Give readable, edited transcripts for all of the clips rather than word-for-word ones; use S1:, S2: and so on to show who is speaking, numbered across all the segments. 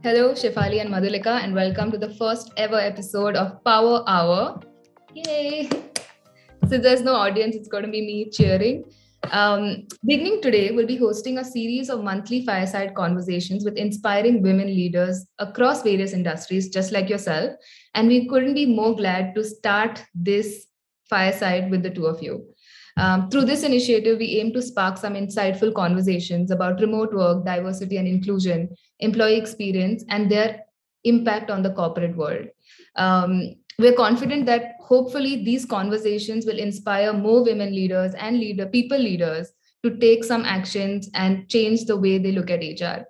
S1: Hello, Shefali and Madhulika, and welcome to the first ever episode of Power Hour. Yay! Since there's no audience, it's going to be me cheering. Beginning today, we'll be hosting a series of monthly fireside conversations with inspiring women leaders across various industries, just like yourself. And we couldn't be more glad to start this fireside with the two of you. Through this initiative, we aim to spark some insightful conversations about remote work, diversity and inclusion, employee experience, and their impact on the corporate world. We're confident that hopefully these conversations will inspire more women leaders and people leaders to take some actions and change the way they look at HR.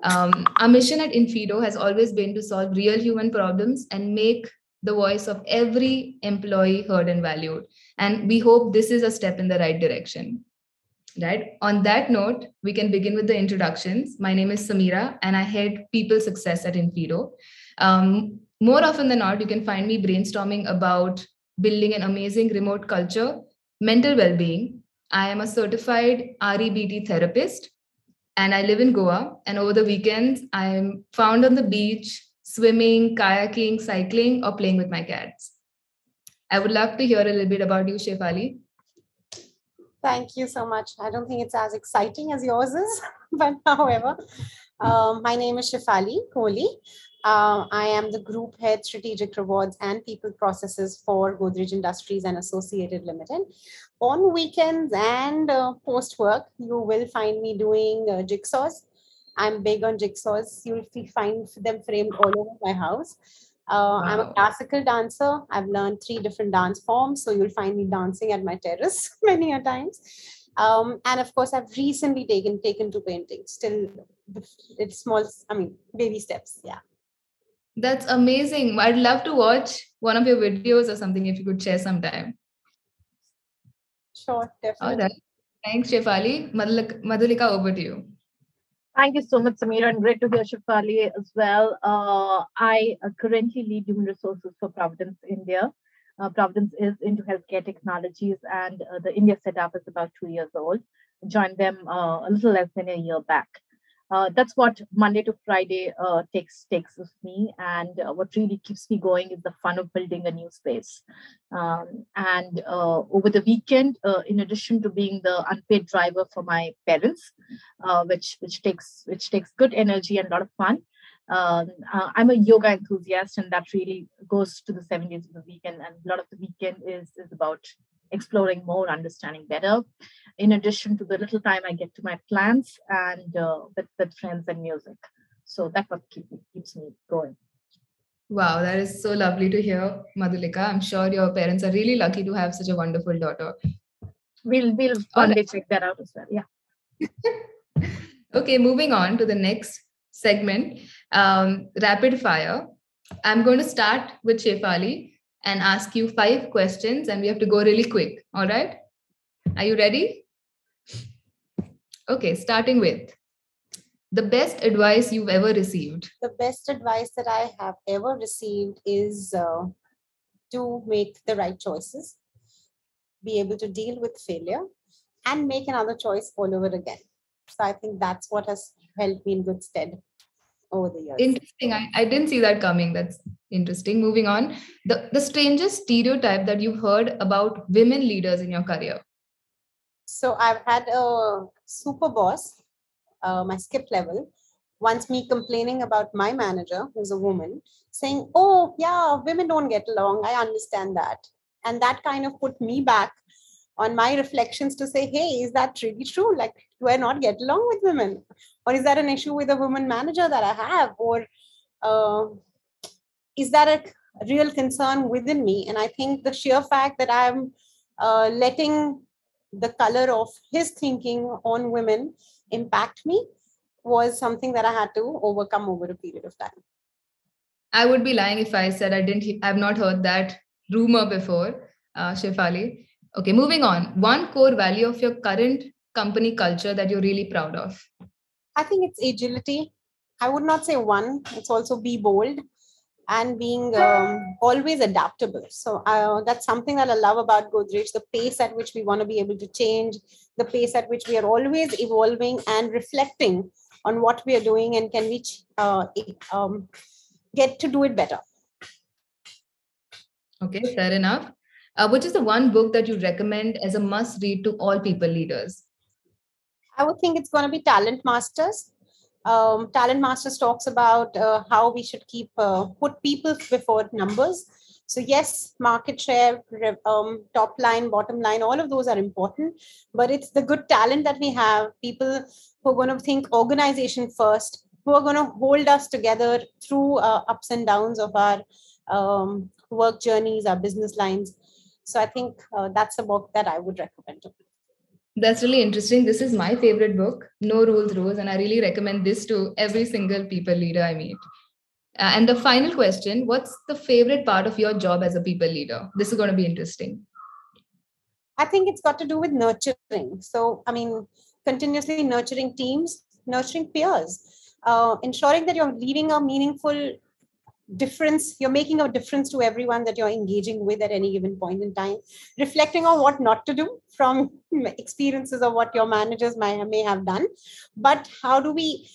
S1: Our mission at inFeedo has always been to solve real human problems and make the voice of every employee heard and valued. And we hope this is a step in the right direction. Right. On that note, we can begin with the introductions. My name is Sameera, and I head people success at inFeedo. More often than not, you can find me brainstorming about building an amazing remote culture, mental well being. I am a certified REBT therapist, and I live in Goa. And over the weekends, I'm found on the beach, swimming, kayaking, cycling, or playing with my cats. I would love to hear a little bit about you, Shefali.
S2: Thank you so much. I don't think it's as exciting as yours is, but however, my name is Shefali Kohli. I am the Group Head Strategic Rewards and People Processes for Godrej Industries and Associated Limited. On weekends and post-work, you will find me doing jigsaws. I'm big on jigsaws. You'll find them framed all over my house. I'm a classical dancer. I've learned 3 different dance forms. So you'll find me dancing at my terrace many a times. And of course, I've recently taken to painting. Still, it's small, baby steps. Yeah.
S1: That's amazing. I'd love to watch one of your videos or something if you could share sometime.
S2: Sure, definitely.
S1: All right. Thanks, Shefali. Madhulika, over to you.
S3: Thank you so much, Sameera, and great to hear Shefali as well. I currently lead human resources for Providence India. Providence is into healthcare technologies, and the India setup is about 2 years old. Joined them a little less than a year back. That's what Monday to Friday takes with me, and what really keeps me going is the fun of building a new space. And over the weekend, in addition to being the unpaid driver for my parents, which takes good energy and a lot of fun. I'm a yoga enthusiast, and that really goes to the 7 days of the weekend. And a lot of the weekend is about exploring more, understanding better. In addition to the little time I get to my plants and with friends and music. So that's what keeps me going.
S1: Wow, that is so lovely to hear, Madhulika. I'm sure your parents are really lucky to have such a wonderful daughter.
S3: We'll one day check that out as well. Yeah.
S1: Okay, moving on to the next segment, rapid fire. I'm going to start with Shefali and ask you 5 questions, and we have to go really quick. All right? Are you ready? Okay, starting with the best advice you've ever received.
S2: The best advice that I have ever received is to make the right choices, be able to deal with failure, and make another choice all over again. So I think that's what has held me in good stead over the years.
S1: Interesting. I didn't see that coming. That's interesting. Moving on. The strangest stereotype that you've heard about women leaders in your career.
S2: So I've had a super boss, my skip level, once me complaining about my manager, who's a woman, saying, "Oh, yeah, women don't get along. I understand that." And that kind of put me back on my reflections to say, hey, is that really true? Like, do I not get along with women? Or is that an issue with a woman manager that I have? Or is that a real concern within me? And I think the sheer fact that I'm letting the color of his thinking on women impact me was something that I had to overcome over a period of time.
S1: I would be lying if I said I've not heard that rumor before, Shefali. Okay, moving on. One core value of your current company culture that you're really proud of?
S2: I think it's agility. I would not say one. It's also be bold and being always adaptable. So that's something that I love about Godrej, the pace at which we want to be able to change, the pace at which we are always evolving and reflecting on what we are doing, and can we get to do it better.
S1: Okay, fair enough. Which is the one book that you recommend as a must read to all people leaders?
S2: I would think it's going to be Talent Masters. Talent Masters talks about how we should put people before numbers. So yes, market share, top line, bottom line, all of those are important. But it's the good talent that we have, people who are going to think organization first, who are going to hold us together through ups and downs of our work journeys, our business lines. So I think that's a book that I would recommend to people.
S1: That's really interesting. This is my favorite book, No Rules Rose, and I really recommend this to every single people leader I meet. And the final question, what's the favorite part of your job as a people leader? This is going to be interesting.
S2: I think it's got to do with nurturing. So, I mean, continuously nurturing teams, nurturing peers, ensuring that you're leaving a meaningful difference, you're making a difference to everyone that you're engaging with at any given point in time, reflecting on what not to do from experiences of what your managers may have done. But how do we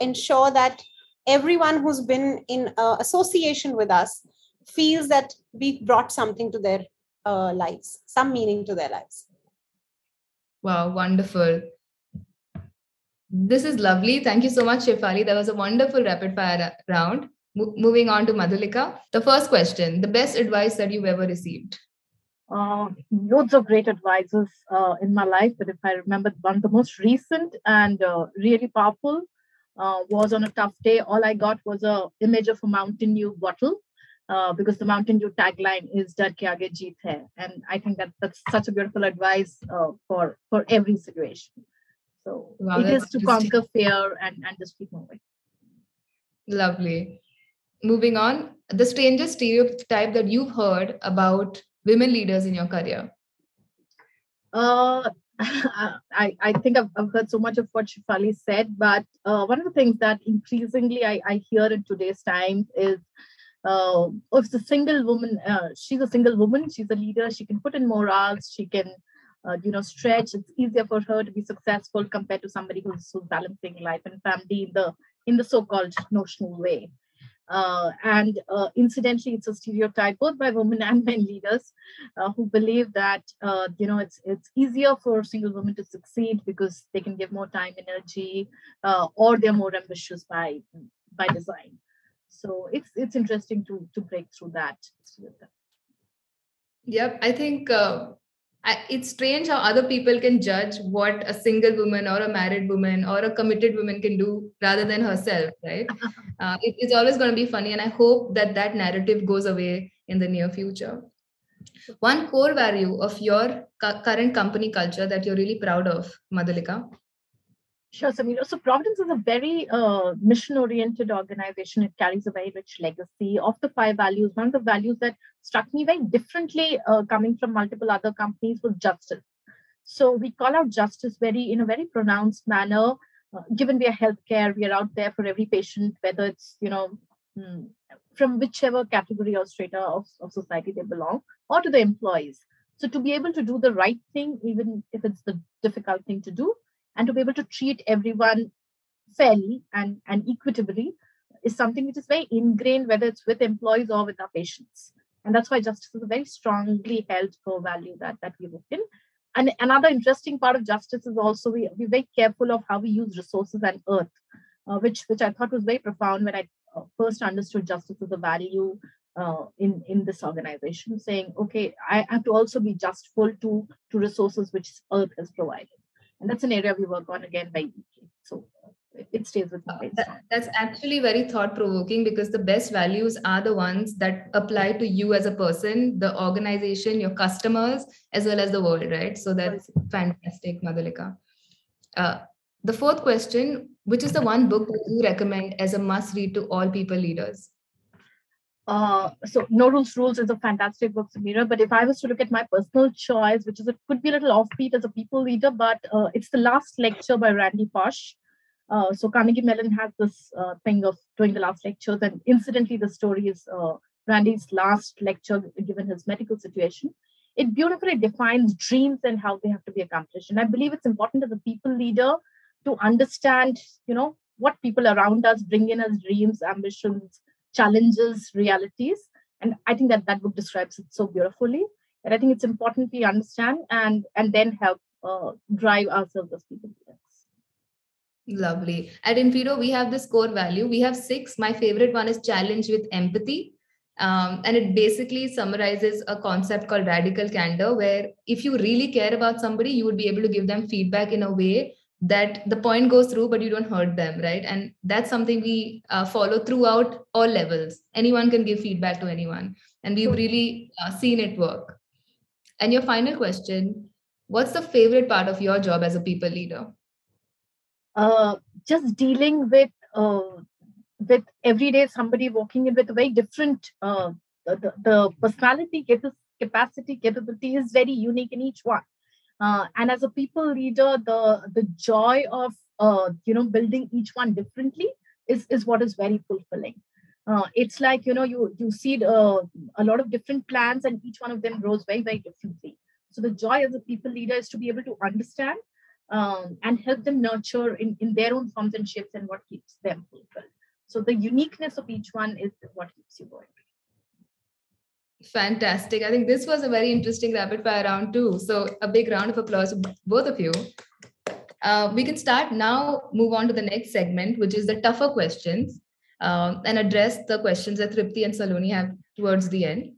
S2: ensure that everyone who's been in association with us feels that we brought something to their lives, some meaning to their lives.
S1: Wow, wonderful. This is lovely. Thank you so much, Shefali. That was a wonderful rapid fire round. Moving on to Madhulika. The first question, the best advice that you've ever received?
S3: Loads of great advices in my life, but if I remember one of the most recent and really powerful was on a tough day. All I got was a image of a Mountain Dew bottle because the Mountain Dew tagline is "Dar ke aage jeet hai," and I think that's such a beautiful advice for every situation. So
S1: Wow,
S3: it is to conquer fear and just keep moving.
S1: Lovely. Moving on, the strangest stereotype that you've heard about women leaders in your career?
S3: I think I've heard so much of what Shefali said, but one of the things that increasingly I hear in today's times is if the single woman, she's a single woman, she's a leader, she can put in more hours, she can stretch. It's easier for her to be successful compared to somebody who's balancing life and family in the so-called notional way. And incidentally, it's a stereotype both by women and men leaders who believe that it's easier for single women to succeed because they can give more time, energy, or they're more ambitious by design. So it's interesting to break through that stereotype.
S1: Yep, I think it's strange how other people can judge what a single woman or a married woman or a committed woman can do rather than herself, right? It's always going to be funny, and I hope that narrative goes away in the near future. One core value of your current company culture that you're really proud of, Madhulika?
S3: Sure, Sameera. So Providence is a very mission-oriented organization. It carries a very rich legacy. Of the 5 values, one of the values that struck me very differently coming from multiple other companies was justice. So we call out justice in a very pronounced manner. Given we are healthcare, we are out there for every patient, whether it's, from whichever category or strata of society they belong, or to the employees. So to be able to do the right thing, even if it's the difficult thing to do, and to be able to treat everyone fairly and equitably is something which is very ingrained, whether it's with employees or with our patients. And that's why justice is a very strongly held core value that we look in. And another interesting part of justice is also we're very careful of how we use resources and earth, which I thought was very profound when I first understood justice as a value in this organization, saying, okay, I have to also be justful to resources which earth has provided. And that's an area we work on again very deeply. So it stays with me.
S1: That's actually very thought-provoking because the best values are the ones that apply to you as a person, the organization, your customers, as well as the world, right? So that's fantastic, Madhulika. The fourth question, which is the one book that you recommend as a must-read to all people leaders?
S3: So No Rules is a fantastic book, Sameera. But if I was to look at my personal choice, which could be a little offbeat as a people leader, but it's The Last Lecture by Randy Pausch. So Carnegie Mellon has this thing of doing the last lectures, and incidentally, the story is Randy's last lecture given his medical situation. It beautifully defines dreams and how they have to be accomplished. And I believe it's important as a people leader to understand, what people around us bring in as dreams, ambitions, challenges, realities. And I think that book describes it so beautifully. And I think it's important we understand and then help drive ourselves as people.
S1: Lovely. At inFeedo, we have this core value. We have 6. My favorite one is challenge with empathy. And it basically summarizes a concept called radical candor, where if you really care about somebody, you would be able to give them feedback in a way that the point goes through, but you don't hurt them, right? And that's something we follow throughout all levels. Anyone can give feedback to anyone. And we've really seen it work. And your final question, what's the favorite part of your job as a people leader?
S3: Just dealing with every day somebody walking in with a very different the personality, capacity, capability is very unique in each one. And as a people leader, the joy of building each one differently is what is very fulfilling. It's like you see a lot of different plans, and each one of them grows very, very differently. So the joy as a people leader is to be able to understand and help them nurture in their own forms and shapes, and what keeps them fulfilled. So the uniqueness of each one is what keeps you going.
S1: Fantastic. I think this was a very interesting rapid fire round too. So a big round of applause to both of you. We can start now, move on to the next segment, which is the tougher questions, and address the questions that Tripti and Saloni have towards the end.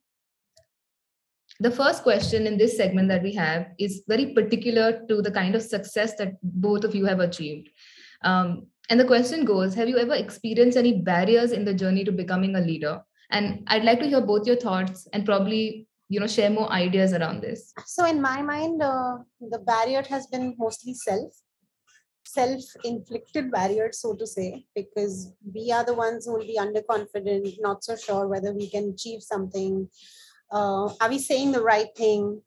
S1: The first question in this segment that we have is very particular to the kind of success that both of you have achieved. And the question goes, have you ever experienced any barriers in the journey to becoming a leader? And I'd like to hear both your thoughts and probably, share more ideas around this.
S2: So in my mind, the barrier has been mostly self-inflicted barriers, so to say, because we are the ones who will be underconfident, not so sure whether we can achieve something. Are we saying the right thing?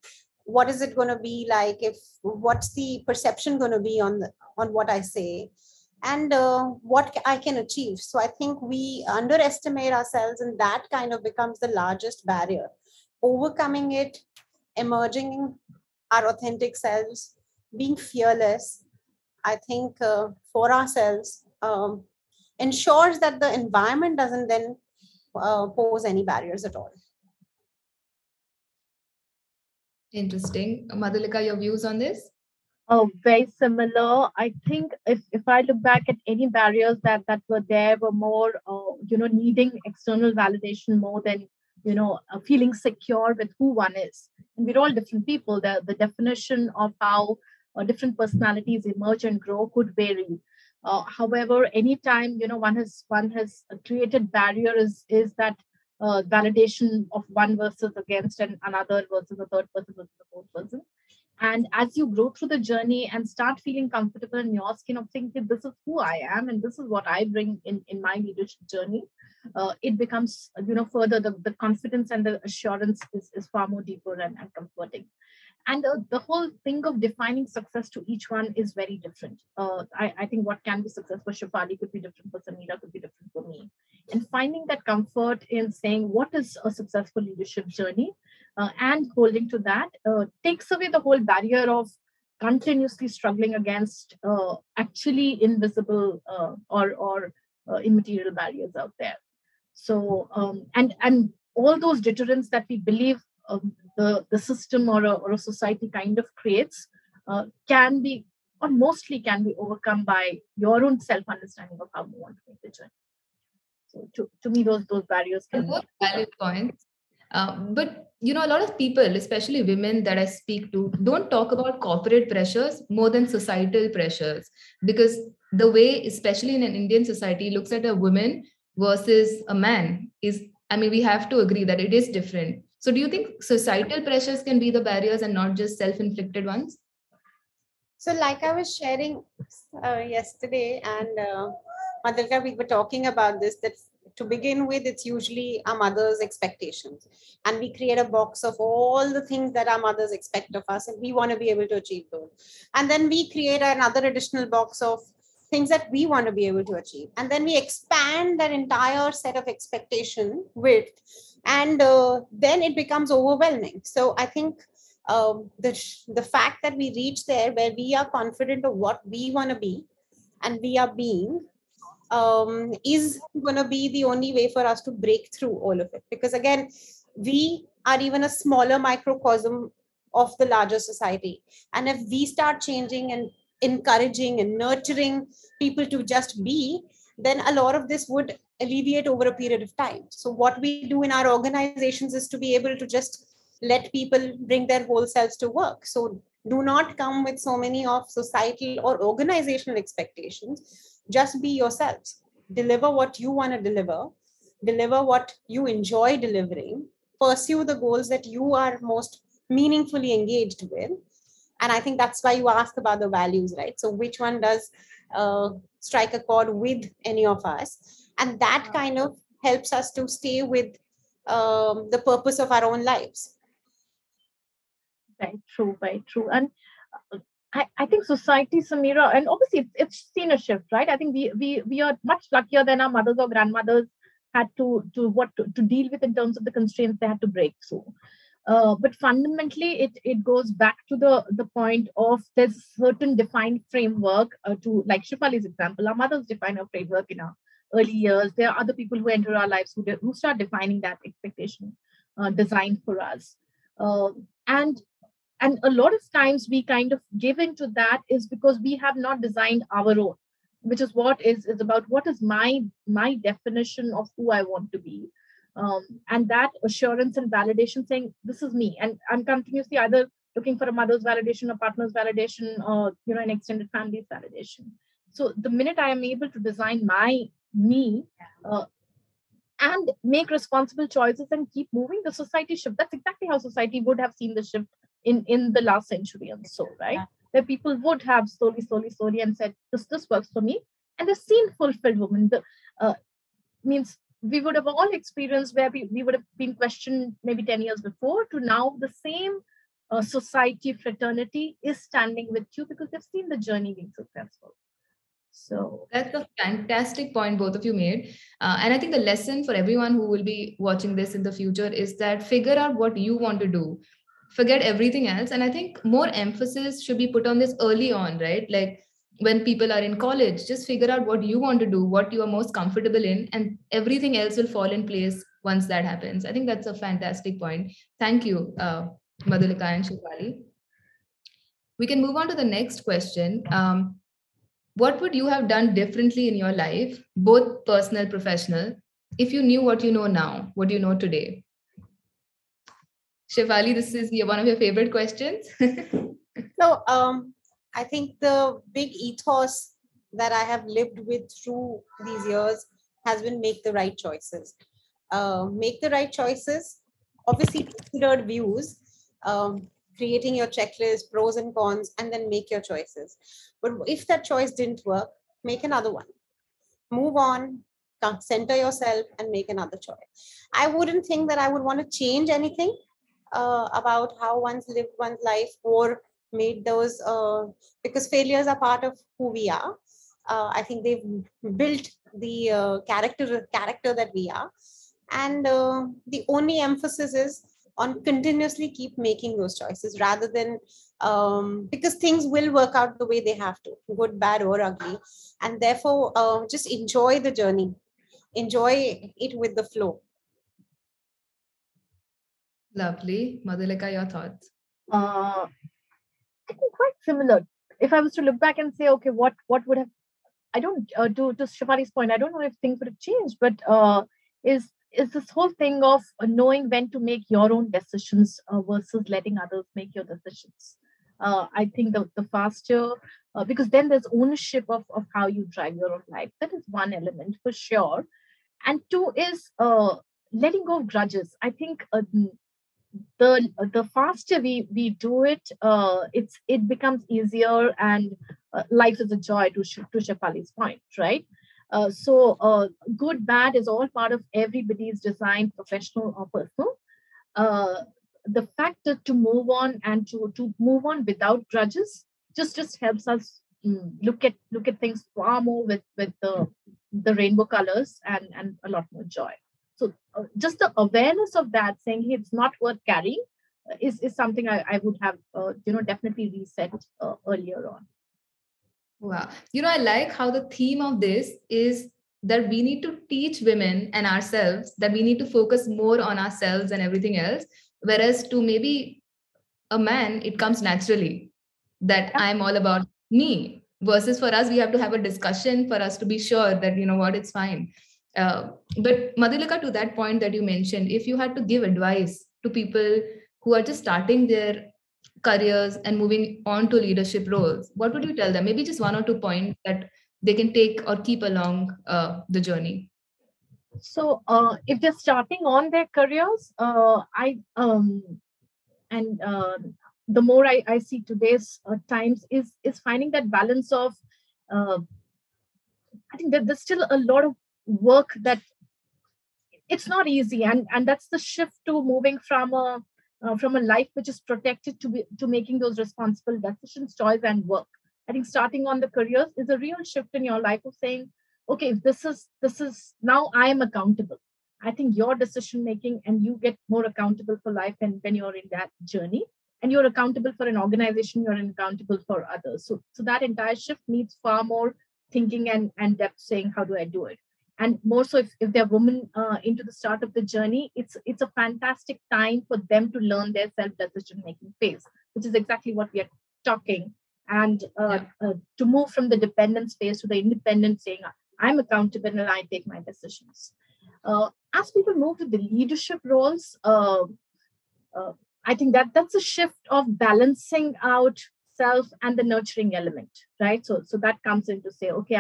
S2: What is it going to be like? What's the perception going to be on what I say, and what I can achieve? So I think we underestimate ourselves, and that kind of becomes the largest barrier. Overcoming it, emerging our authentic selves, being fearless, I think for ourselves ensures that the environment doesn't then pose any barriers at all.
S1: Interesting. Madhulika, your views on this?
S3: Oh, very similar. I think if I look back at any barriers that were there were more, needing external validation more than, feeling secure with who one is. And we're all different people. The definition of how different personalities emerge and grow could vary. However, anytime, one has created barrier is that validation of one versus against and another versus a third person versus a fourth person. And as you grow through the journey and start feeling comfortable in your skin of thinking, this is who I am and this is what I bring in my leadership journey, it becomes, further the confidence and the assurance is far more deeper and comforting. And the whole thing of defining success to each one is very different. I think what can be success for Shefali could be different for Sameera, could be different for me. And finding that comfort in saying what is a successful leadership journey and holding to that takes away the whole barrier of continuously struggling against actually invisible or immaterial barriers out there. So and all those deterrents that we believe the system or a society kind of creates can be, or mostly can be, overcome by your own self-understanding of how you want to make the journey. So to me, those barriers can
S1: both valid points. But a lot of people, especially women that I speak to, don't talk about corporate pressures more than societal pressures, because the way, especially in an Indian society, looks at a woman versus a man is, we have to agree that it is different. So do you think societal pressures can be the barriers and not just self-inflicted ones?
S2: So like I was sharing yesterday, and Madhulika, we were talking about this, that to begin with, it's usually our mother's expectations. And we create a box of all the things that our mothers expect of us, and we want to be able to achieve those. And then we create another additional box of things that we want to be able to achieve. And then we expand that entire set of expectation width, and then it becomes overwhelming. So I think the fact that we reach there where we are confident of what we want to be and we are being, is going to be the only way for us to break through all of it. Because again, we are even a smaller microcosm of the larger society. And if we start changing and encouraging and nurturing people to just be, then a lot of this would alleviate over a period of time. So what we do in our organizations is to be able to just let people bring their whole selves to work. So do not come with so many of societal or organizational expectations. Just be yourselves. Deliver what you want to deliver what you enjoy delivering, pursue the goals that you are most meaningfully engaged with. And I think that's why you ask about the values, right? So which one does strike a chord with any of us? And that kind of helps us to stay with the purpose of our own lives.
S3: Very true, very true. And I think society, Sameera, and obviously it's seen a shift, right? I think we are much luckier than our mothers or grandmothers had to deal with in terms of the constraints they had to break through. But fundamentally, it goes back to the point of there's certain defined framework to, like Shefali's example, our mothers define a framework in our early years. There are other people who enter our lives who start defining that expectation designed for us. Uh, and and a lot of times we kind of give into that is because we have not designed our own, which is what is about what is my definition of who I want to be. And that assurance and validation saying this is me, and I'm continuously either looking for a mother's validation, a partner's validation, or an extended family's validation. So the minute I am able to design my me, and make responsible choices and keep moving, the society shift. That's exactly how society would have seen the shift in the last century and so, right? Where people would have slowly and said, this works for me. And they've seen fulfilled women. Means we would have all experienced where we would have been questioned maybe 10 years before, to now the same society fraternity is standing with you because they've seen the journey being successful. So
S1: that's a fantastic point both of you made. And I think the lesson for everyone who will be watching this in the future is that figure out what you want to do. Forget everything else. And I think more emphasis should be put on this early on, right? Like when people are in college, just figure out what you want to do, what you are most comfortable in, and everything else will fall in place once that happens. I think that's a fantastic point. Thank you, Madhulika and Shefali. We can move on to the next question. What would you have done differently in your life, both personal, professional, if you knew what you know now, what you know today? Shefali, this is one of your favorite questions.
S2: So I think the big ethos that I have lived with through these years has been make the right choices. Make the right choices, obviously considered views, creating your checklist, pros and cons, and then make your choices. But if that choice didn't work, make another one. Move on, center yourself, and make another choice. I wouldn't think that I would want to change anything about how one's lived one's life or made those, because failures are part of who we are. I think they've built the character that we are, and the only emphasis is on continuously keep making those choices rather than because things will work out the way they have to, good, bad, or ugly, and therefore just enjoy the journey, enjoy it with the flow.
S1: Lovely. Madhulika, your thoughts?
S3: I think quite similar. If I was to look back and say, okay, what would have, I don't to Shefali's point, I don't know if things would have changed, but is this whole thing of knowing when to make your own decisions versus letting others make your decisions. I think the faster, because then there's ownership of how you drive your own life. That is one element for sure. And two is letting go of grudges. I think the faster we do it, it becomes easier, and life is a joy to Shefali's point, right? Good, bad is all part of everybody's design, professional or personal. The fact that to move on and to move on without grudges just helps us look at things far more with the rainbow colors and a lot more joy. So just the awareness of that, saying hey, it's not worth carrying, is something I would have definitely reset earlier on.
S1: Wow. I like how the theme of this is that we need to teach women and ourselves that we need to focus more on ourselves and everything else. Whereas to maybe a man, it comes naturally that I'm all about me, versus for us, we have to have a discussion for us to be sure that, you know what, it's fine. But Madhulika, to that point that you mentioned, if you had to give advice to people who are just starting their careers and moving on to leadership roles, what would you tell them? Maybe just 1 or 2 points that they can take or keep along the journey.
S3: So if they're starting on their careers, I and the more I see today's times is finding that balance of I think that there's still a lot of work that it's not easy, and that's the shift to moving from a life which is protected to making those responsible decisions, choice, and work. I think starting on the careers is a real shift in your life of saying, okay, this is now I am accountable. I think your decision making, and you get more accountable for life, and when you're in that journey, and you're accountable for an organization, you're accountable for others. So that entire shift needs far more thinking and depth, saying how do I do it. And more so if they're women into the start of the journey, it's a fantastic time for them to learn their self decision making phase, which is exactly what we are talking. And to move from the dependence phase to the independent, saying I'm accountable and I take my decisions. As people move to the leadership roles, I think that's a shift of balancing out self and the nurturing element, right? So that comes into say, okay,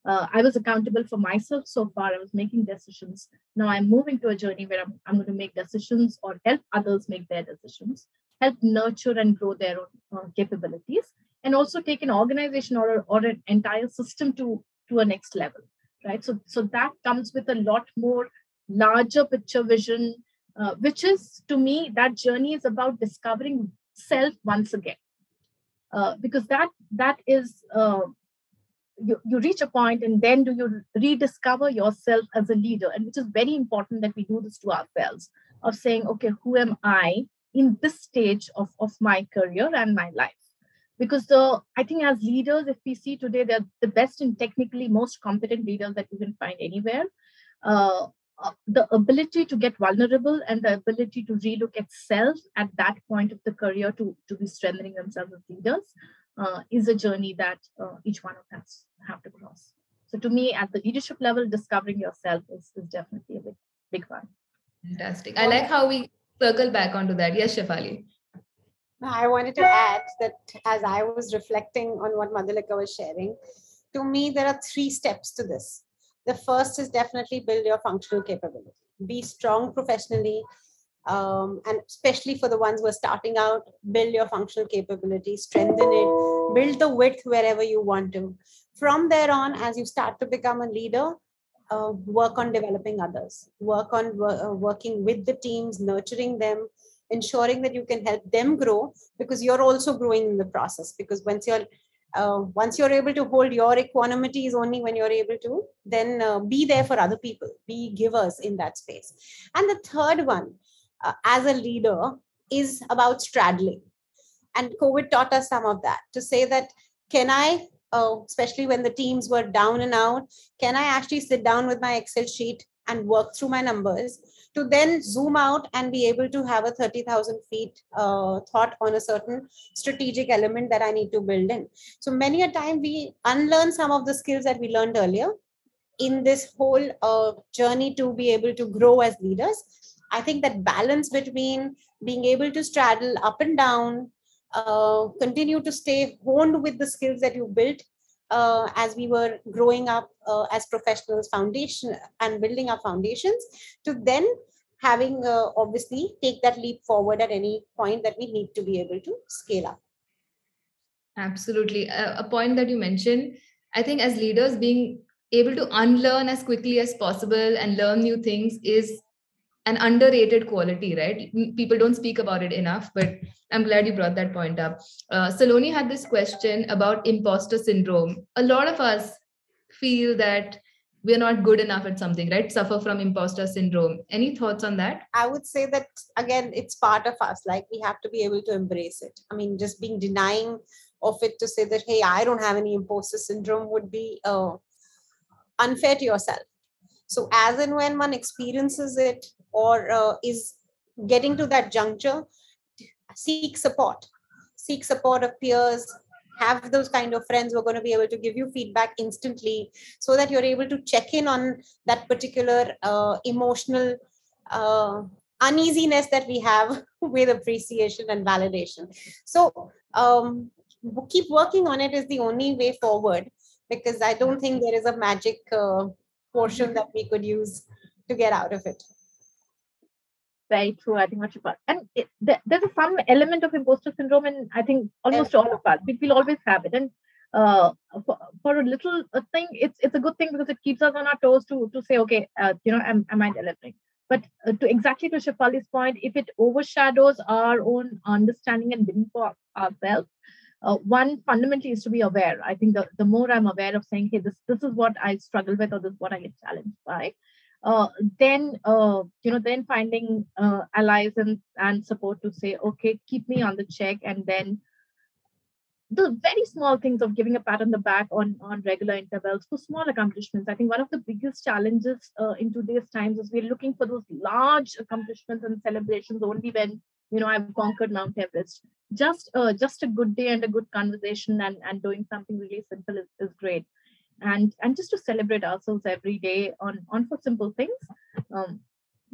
S3: I was accountable for myself so far. I was making decisions. Now I'm moving to a journey where I'm going to make decisions or help others make their decisions, help nurture and grow their own capabilities, and also take an organization or an entire system to a next level, right? So that comes with a lot more larger picture vision, which is, to me, that journey is about discovering self once again, because that is. You reach a point and then do you rediscover yourself as a leader, and which is very important that we do this to ourselves, of saying, okay, who am I in this stage of my career and my life? Because I think as leaders, if we see today, they're the best and technically most competent leaders that you can find anywhere. The ability to get vulnerable and the ability to relook at self at that point of the career to be strengthening themselves as leaders is a journey that each one of us have to cross. So to me, at the leadership level, discovering yourself is definitely a big one.
S1: Fantastic. I like how we circle back onto that. Yes, Shefali.
S2: I wanted to add that as I was reflecting on what Madhulika was sharing, to me, there are 3 steps to this. The first is definitely build your functional capability. Be strong professionally, and especially for the ones who are starting out, build your functional capability, strengthen it, build the width wherever you want to. From there on, as you start to become a leader, work on developing others, work on working with the teams, nurturing them, ensuring that you can help them grow, because you're also growing in the process. Because once you're able to hold your equanimity is only when you're able to then be there for other people, be givers in that space. And the third one, as a leader, is about straddling. And COVID taught us some of that, to say that, can I, especially when the teams were down and out, can I actually sit down with my Excel sheet and work through my numbers to then zoom out and be able to have a 30,000 feet thought on a certain strategic element that I need to build in. So many a time we unlearn some of the skills that we learned earlier in this whole journey to be able to grow as leaders. I think that balance between being able to straddle up and down, continue to stay honed with the skills that you built as we were growing up as professionals, foundation and building our foundations, to then having obviously take that leap forward at any point that we need to be able to scale up.
S1: Absolutely. A point that you mentioned, I think as leaders, being able to unlearn as quickly as possible and learn new things is an underrated quality, right? People don't speak about it enough, but I'm glad you brought that point up. Saloni had this question about imposter syndrome. A lot of us feel that we're not good enough at something, right? Suffer from imposter syndrome. Any thoughts on that?
S2: I would say that, again, it's part of us. Like, we have to be able to embrace it. I mean, just being denying of it to say that, hey, I don't have any imposter syndrome would be unfair to yourself. So as and when one experiences it or is getting to that juncture, seek support. Seek support of peers. Have those kind of friends who are going to be able to give you feedback instantly, so that you're able to check in on that particular emotional uh, uneasiness that we have with appreciation and validation. So keep working on it is the only way forward, because I don't think there is a magic portion that we could use to get out of it.
S3: Very true. I think what you got. And there's some element of imposter syndrome in, I think, almost all of us. We'll always have it. And for a little thing, it's a good thing because it keeps us on our toes to say, okay, am I delivering? But to Shefali's point, if it overshadows our own understanding and belief of ourselves, one fundamentally is to be aware. I think the more I'm aware of saying, hey, this is what I struggle with, or this is what I get challenged by, then finding allies and support to say, okay, keep me on the check. And then the very small things of giving a pat on the back on regular intervals for small accomplishments. I think one of the biggest challenges in today's times is we're looking for those large accomplishments and celebrations only when I've conquered Mount Everest. Just a good day and a good conversation and doing something really simple is great. And just to celebrate ourselves every day on for simple things,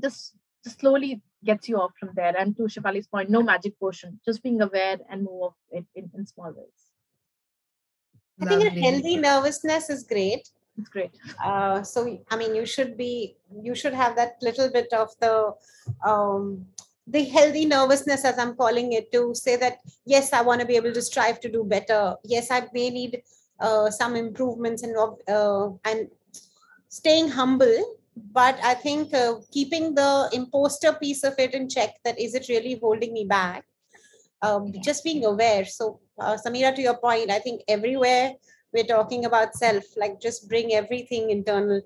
S3: just slowly gets you off from there. And to Shefali's point, no magic potion, just being aware and move off it in small ways.
S2: I think a healthy nervousness is great.
S3: It's great.
S2: So I mean, you should have that little bit of the healthy nervousness, as I'm calling it, to say that yes, I want to be able to strive to do better. Yes, I may need some improvements and staying humble. But I think keeping the imposter piece of it in check, that is it really holding me back? Just being aware. So Sameera, to your point, I think everywhere we're talking about self, like just bring everything internal.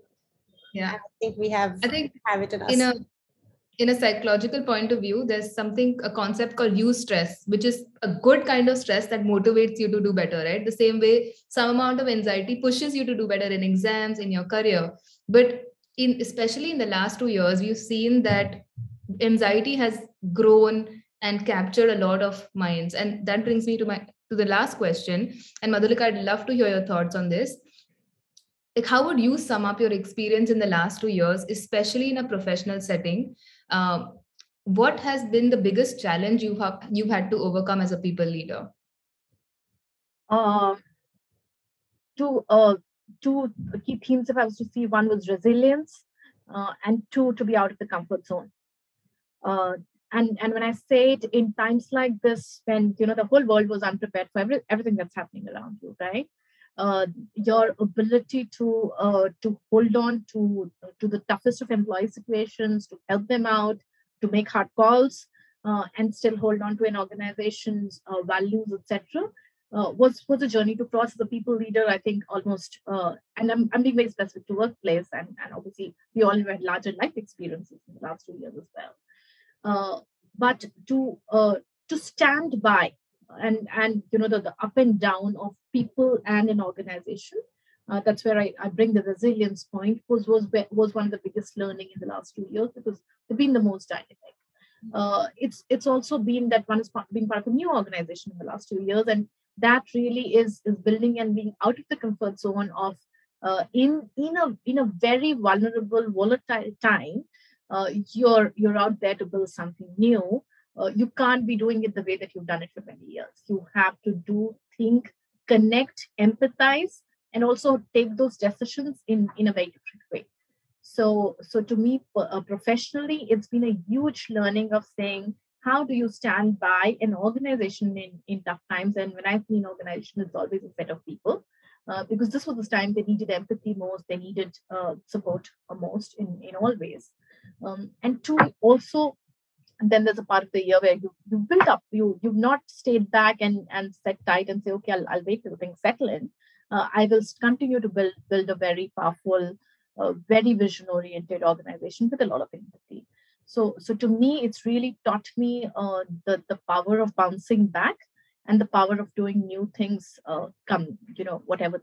S1: Yeah,
S2: I think we have it in us.
S1: In a psychological point of view, there's a concept called use stress, which is a good kind of stress that motivates you to do better, right? The same way some amount of anxiety pushes you to do better in exams, in your career. But especially in the last 2 years, we've seen that anxiety has grown and captured a lot of minds. And that brings me to the last question. And Madhulika, I'd love to hear your thoughts on this. Like, how would you sum up your experience in the last 2 years, especially in a professional setting? What has been the biggest challenge you've had to overcome as a people leader?
S3: Two key themes, if I was to see, one was resilience, and two, to be out of the comfort zone. And when I say it in times like this, when the whole world was unprepared for everything that's happening around you, right? Your ability to hold on to the toughest of employee situations, to help them out, to make hard calls, and still hold on to an organization's values, etc. Was a journey to cross the people leader. I think almost, and I'm being very specific to workplace, and obviously we all had larger life experiences in the last 2 years as well. But to stand by and the up and down of people and an organization, that's where I bring the resilience point, was one of the biggest learning in the last 2 years, because they've been the most dynamic. It's also been that one is being part of a new organization in the last 2 years, and that really is building and being out of the comfort zone of in a very vulnerable, volatile time. You're out there to build something new. You can't be doing it the way that you've done it for many years. You have to think, connect, empathize, and also take those decisions in a very different way. So to me, professionally, it's been a huge learning of saying, how do you stand by an organization in tough times? And when I mean organization, it's always a set of people, because this was the time they needed empathy most, they needed support most in all ways. And two, also, and then there's a part of the year where you build up, you've not stayed back and set tight and say, okay, I'll wait till things settle in. I will continue to build a very powerful, very vision-oriented organization with a lot of empathy. So to me, it's really taught me the power of bouncing back and the power of doing new things, come whatever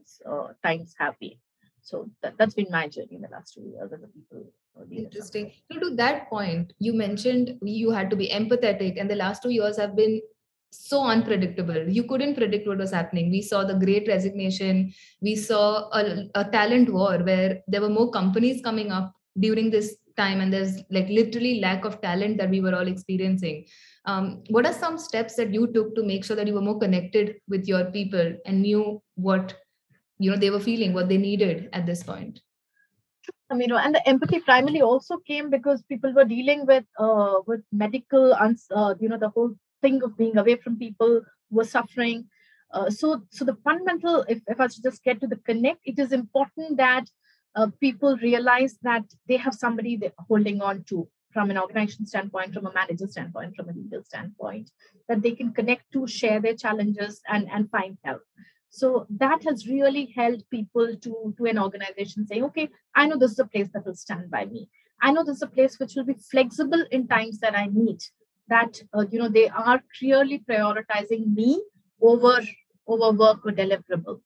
S3: times have been. So that's been my journey in the last 2 years as a people leader.
S1: Interesting. So to that point, you mentioned you had to be empathetic, and the last 2 years have been so unpredictable. You couldn't predict what was happening. We saw the great resignation. We saw a talent war where there were more companies coming up during this time, and there's like literally lack of talent that we were all experiencing. What are some steps that you took to make sure that you were more connected with your people and knew what they were feeling, what they needed at this point?
S3: And the empathy primarily also came because people were dealing with medical, the whole thing of being away from people who were suffering. So the fundamental, if I should just get to the connect, it is important that people realize that they have somebody they're holding on to from an organization standpoint, from a manager standpoint, from a leader standpoint, that they can connect to, share their challenges, and find help. So that has really held people to an organization saying, okay, I know this is a place that will stand by me. I know this is a place which will be flexible in times that I need. That they are clearly prioritizing me over work or deliverable.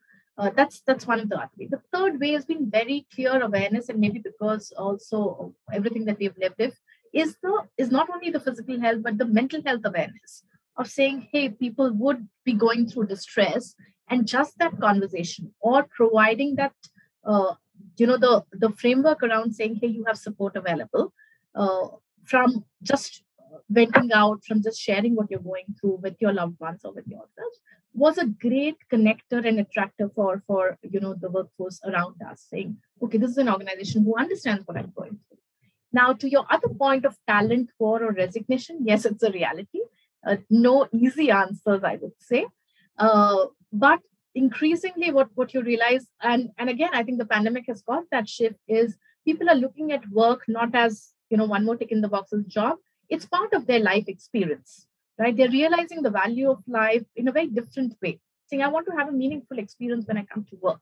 S3: That's one of the other ways. The third way has been very clear awareness, and maybe because also everything that we've lived with is not only the physical health but the mental health awareness of saying, hey, people would be going through distress, and just that conversation or providing that the framework around saying, hey, you have support available, from just venting out, from just sharing what you're going through with your loved ones or with yourself, was a great connector and attractor for the workforce around us, saying, okay, this is an organization who understands what I'm going through. Now, to your other point of talent war or resignation, yes, it's a reality. No easy answers, I would say. But increasingly what you realize, and again, I think the pandemic has caused that shift, is people are looking at work not as one more tick in the boxes job. It's part of their life experience, right? They're realizing the value of life in a very different way, saying, I want to have a meaningful experience when I come to work.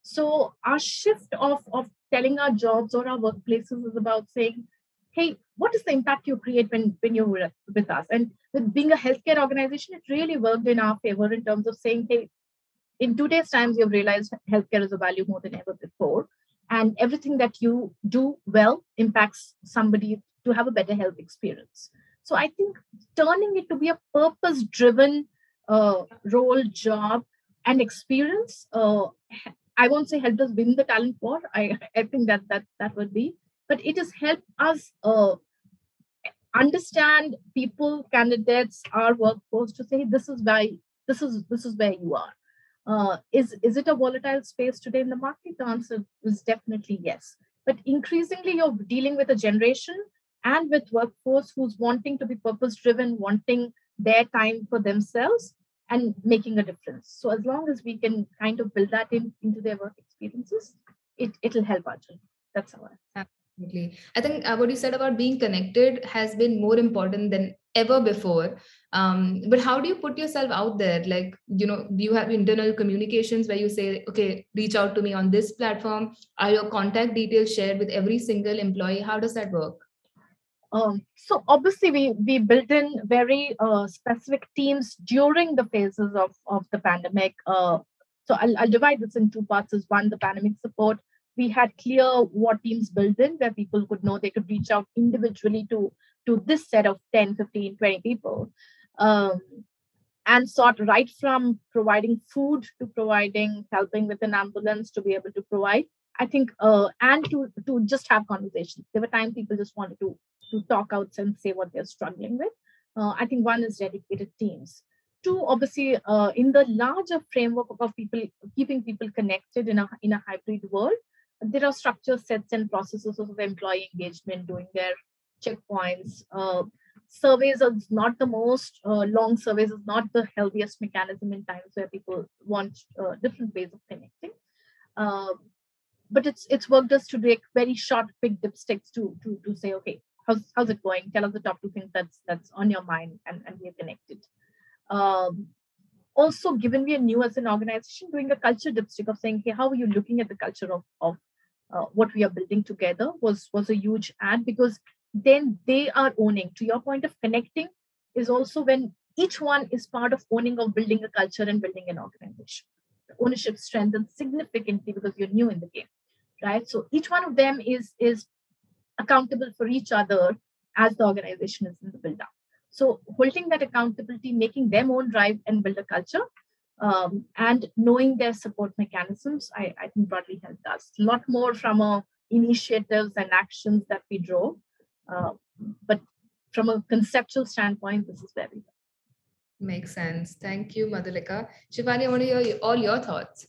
S3: So our shift of telling our jobs or our workplaces is about saying, hey, what is the impact you create when you're with us? And with being a healthcare organization, it really worked in our favor in terms of saying, hey, in today's times, you've realized healthcare is a value more than ever before. And everything that you do well impacts somebody to have a better health experience. So I think turning it to be a purpose-driven role, job, and experience, I won't say helped us win the talent war. I think that would be, but it has helped us understand people, candidates, our workforce to say, this is where you are. Is it a volatile space today in the market? The answer is definitely yes. But increasingly, you're dealing with a generation and with workforce who's wanting to be purpose-driven, wanting their time for themselves and making a difference. So as long as we can kind of build that into their work experiences, it'll help our journey. That's how
S1: Absolutely. I think what you said about being connected has been more important than ever before. But how do you put yourself out there? Like, do you have internal communications where you say, okay, reach out to me on this platform? Are your contact details shared with every single employee? How does that work?
S3: So obviously we built in very specific teams during the phases of the pandemic. So I'll divide this in two parts. As one, the pandemic support. We had clear what teams built in where people could know they could reach out individually to this set of 10, 15, 20 people. And sort right from providing food to providing, helping with an ambulance to be able to provide, I think, and to just have conversations. There were times people just wanted to talk out and say what they're struggling with. I think one is dedicated teams. Two, obviously, in the larger framework of people keeping people connected in a hybrid world, there are structures, sets, and processes of employee engagement, doing their checkpoints. Surveys are not the most long surveys is not the healthiest mechanism in times where people want different ways of connecting. But it's worked us to take very short, quick dipsticks to say, okay, how's it going? Tell us the top two things that's on your mind, and we are connected. Also, given we are new as an organization, doing a culture dipstick of saying, hey, how are you looking at the culture of what we are building together was a huge add, because then they are owning. To your point of connecting is also when each one is part of owning of building a culture and building an organization. The ownership strengthens significantly because you're new in the game. right? So each one of them is accountable for each other as the organization is in the build up. So holding that accountability, making them own drive and build a culture, and knowing their support mechanisms, I think broadly helped us. A lot more from initiatives and actions that we drove. But from a conceptual standpoint, this is where we go.
S1: Makes sense. Thank you, Madhulika. Shefali, I want to hear all your thoughts.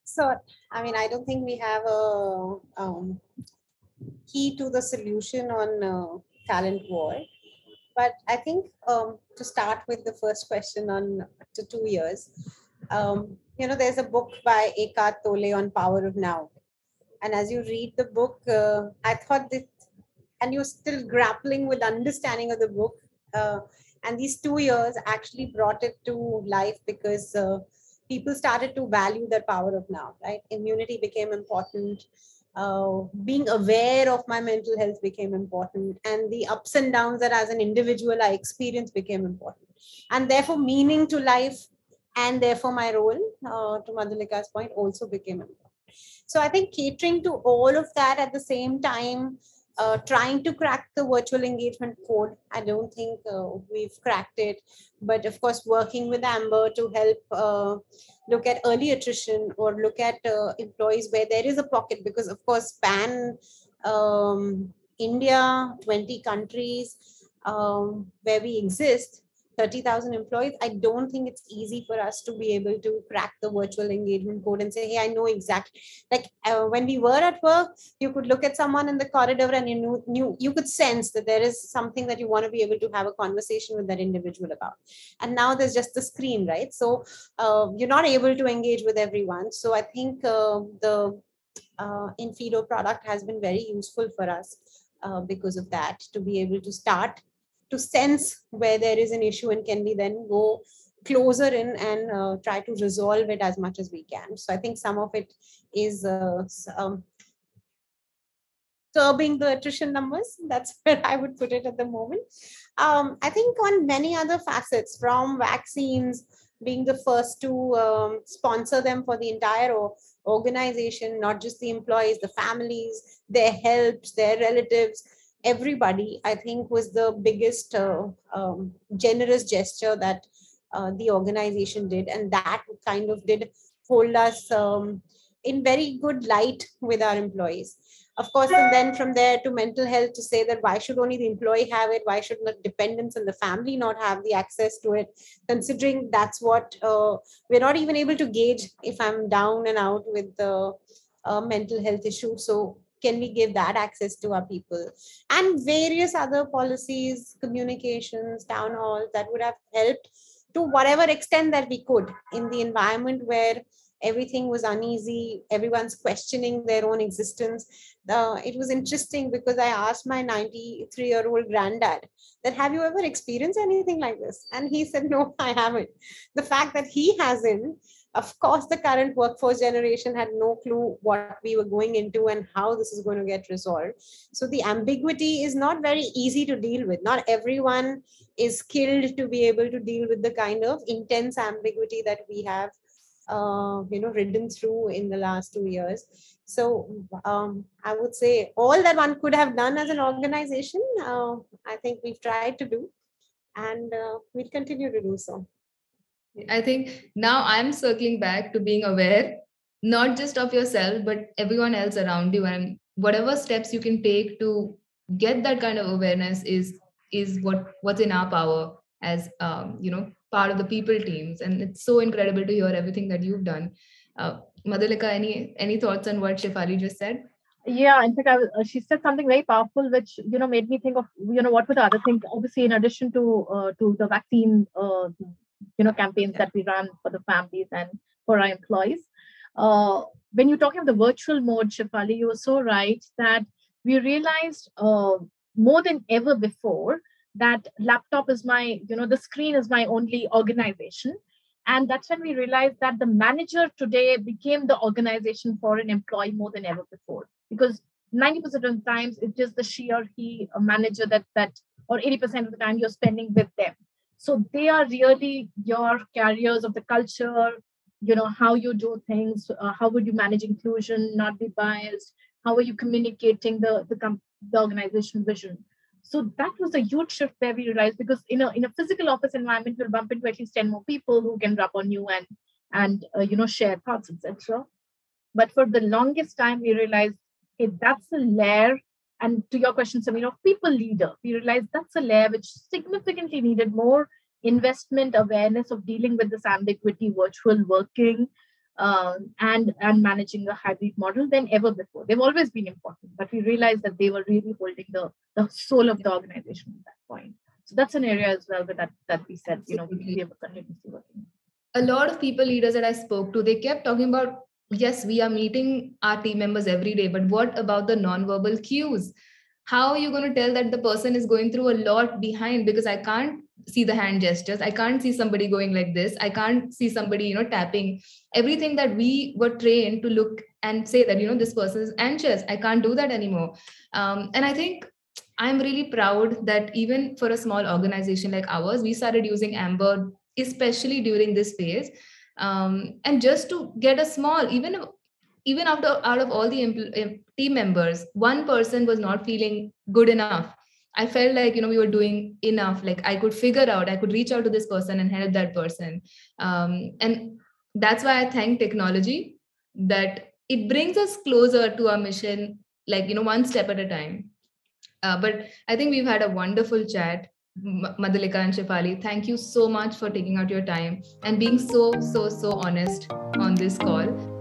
S2: So, I mean, I don't think we have a key to the solution on talent war. But I think to start with the first question on to 2 years, there's a book by Eckhart Tolle on Power of Now. And as you read the book, I thought that, and you're still grappling with understanding of the book. And these 2 years actually brought it to life because people started to value their power of now, right? Immunity became important. Being aware of my mental health became important, and the ups and downs that as an individual I experienced became important, and therefore meaning to life, and therefore my role, to Madhulika's point, also became important. So I think catering to all of that at the same time, trying to crack the virtual engagement code. I don't think we've cracked it, but of course, working with Amber to help look at early attrition or look at employees where there is a pocket, because of course, pan India, 20 countries where we exist, 30,000 employees, I don't think it's easy for us to be able to crack the virtual engagement code and say, hey, I know exactly. Like when we were at work, you could look at someone in the corridor and you could sense that there is something that you want to be able to have a conversation with that individual about. And now there's just the screen, right? So you're not able to engage with everyone. So I think the inFeedo product has been very useful for us because of that, to be able to start to sense where there is an issue and can we then go closer in and try to resolve it as much as we can. So I think some of it is curbing the attrition numbers. That's where I would put it at the moment. I think on many other facets, from vaccines, being the first to sponsor them for the entire organization, not just the employees, the families, their helps, their relatives, everybody, I think was the biggest generous gesture that the organization did. And that kind of did hold us in very good light with our employees. Of course, and then from there to mental health, to say that why should only the employee have it? Why should the dependents and the family not have the access to it? Considering that's what we're not even able to gauge if I'm down and out with the mental health issue. So can we give that access to our people? And various other policies, communications, town halls that would have helped to whatever extent that we could in the environment where everything was uneasy, everyone's questioning their own existence. It was interesting because I asked my 93-year-old granddad that, have you ever experienced anything like this? And he said, no, I haven't. The fact that he hasn't, of course, the current workforce generation had no clue what we were going into and how this is going to get resolved. So the ambiguity is not very easy to deal with. Not everyone is skilled to be able to deal with the kind of intense ambiguity that we have ridden through in the last 2 years. So I would say all that one could have done as an organization, I think we've tried to do, and we'll continue to do so.
S1: I think now I'm circling back to being aware, not just of yourself, but everyone else around you, and whatever steps you can take to get that kind of awareness is what's in our power as part of the people teams. And it's so incredible to hear everything that you've done. Madhulika, any thoughts on what Shefali just said?
S3: Yeah, in fact, she said something very powerful, which made me think of what were the other things. Obviously, in addition to the vaccine, campaigns that we run for the families and for our employees. When you're talking about the virtual mode, Shefali, you were so right that we realized more than ever before that laptop is the screen is my only organization. And that's when we realized that the manager today became the organization for an employee more than ever before. Because 90% of the times, it's just the she or he a manager that or 80% of the time you're spending with them. So they are really your carriers of the culture, how you do things, how would you manage inclusion, not be biased, how are you communicating the organization vision. So that was a huge shift where we realized, because in a physical office environment, you'll bump into at least 10 more people who can rub on you and share thoughts, etc. But for the longest time, we realized, hey, that's a layer. And to your question, Sameera, of people leader, we realized that's a layer which significantly needed more investment, awareness of dealing with this ambiguity, virtual working, and managing a hybrid model than ever before. They've always been important, but we realized that they were really holding the soul of the organization at that point. So that's an area as well that we said, we have a continuously working.
S1: A lot of people leaders that I spoke to, they kept talking about, yes, we are meeting our team members every day, but what about the non-verbal cues? How are you going to tell that the person is going through a lot behind? Because I can't see the hand gestures. I can't see somebody going like this. I can't see somebody, tapping. Everything that we were trained to look and say that, this person is anxious. I can't do that anymore. And I think I'm really proud that even for a small organization like ours, we started using Amber, especially during this phase. And just to get a small, even out of all the team members, one person was not feeling good enough. I felt like we were doing enough. Like I could figure out, I could reach out to this person and help that person. And that's why I thank technology, that it brings us closer to our mission, like one step at a time. But I think we've had a wonderful chat. Madhulika and Shefali, thank you so much for taking out your time and being so honest on this call.